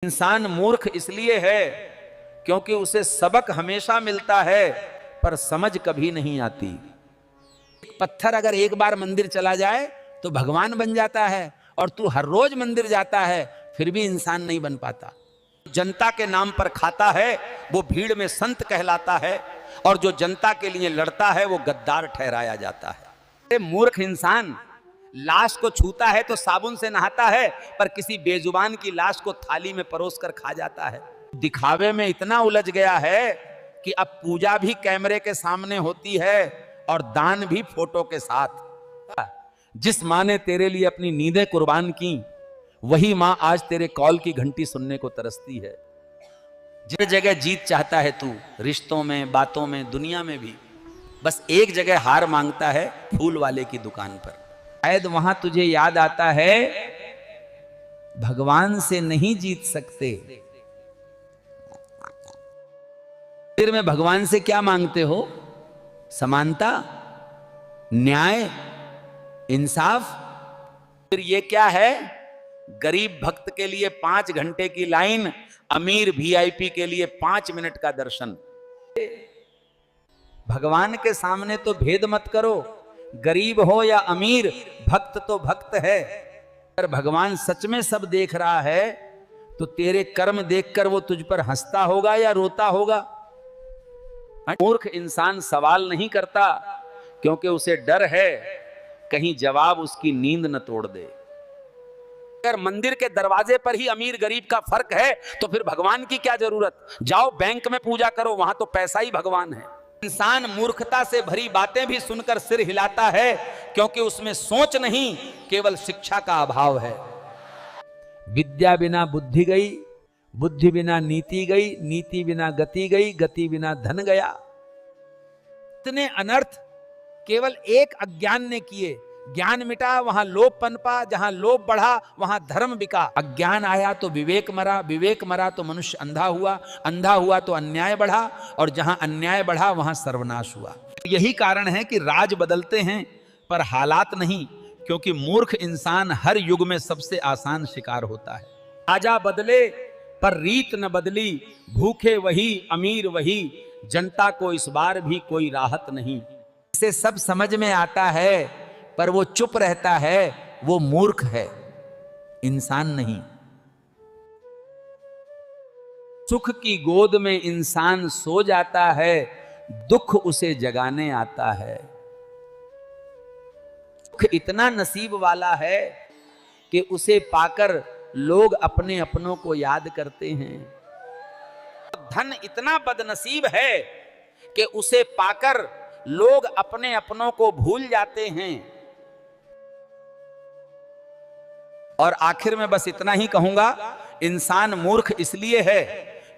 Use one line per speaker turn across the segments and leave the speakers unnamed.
इंसान मूर्ख इसलिए है क्योंकि उसे सबक हमेशा मिलता है पर समझ कभी नहीं आती। पत्थर अगर एक बार मंदिर चला जाए तो भगवान बन जाता है, और तू हर रोज मंदिर जाता है फिर भी इंसान नहीं बन पाता। जनता के नाम पर खाता है वो भीड़ में संत कहलाता है, और जो जनता के लिए लड़ता है वो गद्दार ठहराया जाता है। मूर्ख इंसान लाश को छूता है तो साबुन से नहाता है, पर किसी बेजुबान की लाश को थाली में परोस कर खा जाता है। दिखावे में इतना उलझ गया है कि अब पूजा भी कैमरे के सामने होती है और दान भी फोटो के साथ। जिस मां ने तेरे लिए अपनी नींदें कुर्बान की, वही मां आज तेरे कॉल की घंटी सुनने को तरसती है। जिस जगह जीत चाहता है तू, रिश्तों में, बातों में, दुनिया में भी, बस एक जगह हार मांगता है, फूल वाले की दुकान पर। शायद वहां तुझे याद आता है भगवान से नहीं जीत सकते, फिर में भगवान से क्या मांगते हो? समानता, न्याय, इंसाफ। फिर ये क्या है? गरीब भक्त के लिए 5 घंटे की लाइन, अमीर वीआईपी के लिए 5 मिनट का दर्शन। भगवान के सामने तो भेद मत करो, गरीब हो या अमीर, भक्त तो भक्त है। अगर भगवान सच में सब देख रहा है तो तेरे कर्म देखकर वो तुझ पर हंसता होगा या रोता होगा? मूर्ख इंसान सवाल नहीं करता क्योंकि उसे डर है कहीं जवाब उसकी नींद न तोड़ दे। अगर मंदिर के दरवाजे पर ही अमीर गरीब का फर्क है तो फिर भगवान की क्या जरूरत? जाओ बैंक में पूजा करो, वहां तो पैसा ही भगवान है। इंसान मूर्खता से भरी बातें भी सुनकर सिर हिलाता है क्योंकि उसमें सोच नहीं, केवल शिक्षा का अभाव है। विद्या बिना बुद्धि गई, बुद्धि बिना नीति गई, नीति बिना गति गई, गति बिना धन गया। इतने अनर्थ केवल एक अज्ञान ने किए। ज्ञान मिटा वहां लोभ पनपा, जहां लोभ बढ़ा वहां धर्म बिका। अज्ञान आया तो विवेक मरा, विवेक मरा तो मनुष्य अंधा हुआ, अंधा हुआ तो अन्याय बढ़ा, और जहां अन्याय बढ़ा वहां सर्वनाश हुआ। यही कारण है कि राज बदलते हैं पर हालात नहीं, क्योंकि मूर्ख इंसान हर युग में सबसे आसान शिकार होता है। राजा बदले पर रीत न बदली, भूखे वही अमीर वही, जनता को इस बार भी कोई राहत नहीं। इसे सब समझ में आता है पर वो चुप रहता है, वो मूर्ख है, इंसान नहीं। सुख की गोद में इंसान सो जाता है, दुख उसे जगाने आता है। दुख इतना नसीब वाला है कि उसे पाकर लोग अपने अपनों को याद करते हैं। धन इतना बदनसीब है कि उसे पाकर लोग अपने अपनों को भूल जाते हैं। और आखिर में बस इतना ही कहूंगा, इंसान मूर्ख इसलिए है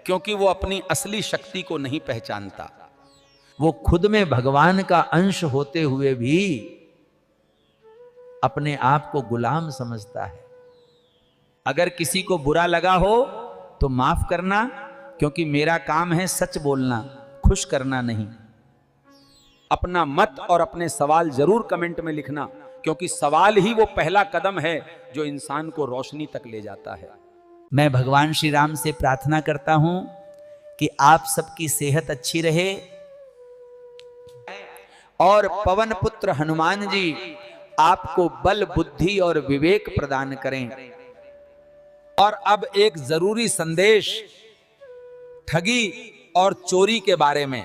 क्योंकि वो अपनी असली शक्ति को नहीं पहचानता। वो खुद में भगवान का अंश होते हुए भी अपने आप को गुलाम समझता है। अगर किसी को बुरा लगा हो तो माफ करना, क्योंकि मेरा काम है सच बोलना, खुश करना नहीं। अपना मत और अपने सवाल जरूर कमेंट में लिखना, क्योंकि सवाल ही वो पहला कदम है जो इंसान को रोशनी तक ले जाता है। मैं भगवान श्री राम से प्रार्थना करता हूं कि आप सबकी सेहत अच्छी रहे और पवन पुत्र हनुमान जी आपको बल, बुद्धि और विवेक प्रदान करें। और अब एक जरूरी संदेश ठगी और चोरी के बारे में।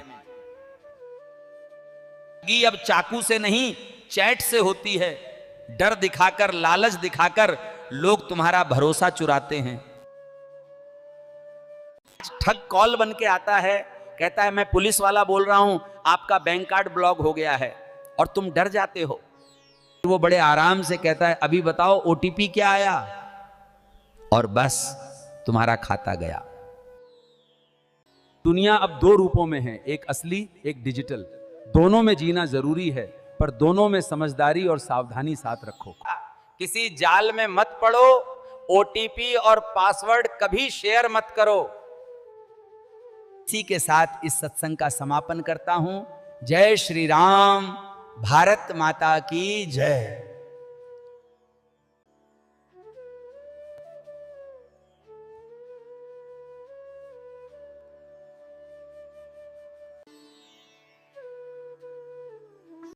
ठगी अब चाकू से नहीं, चैट से होती है। डर दिखाकर, लालच दिखाकर लोग तुम्हारा भरोसा चुराते हैं। ठग कॉल बन के आता है, कहता है मैं पुलिस वाला बोल रहा हूं, आपका बैंक कार्ड ब्लॉक हो गया है, और तुम डर जाते हो। वो बड़े आराम से कहता है अभी बताओ ओटीपी क्या आया, और बस तुम्हारा खाता गया। दुनिया अब 2 रूपों में है, एक असली, एक डिजिटल। दोनों में जीना जरूरी है, पर दोनों में समझदारी और सावधानी साथ रखो। किसी जाल में मत पड़ो, ओटीपी और पासवर्ड कभी शेयर मत करो। इसी के साथ इस सत्संग का समापन करता हूं। जय श्री राम, भारत माता की जय।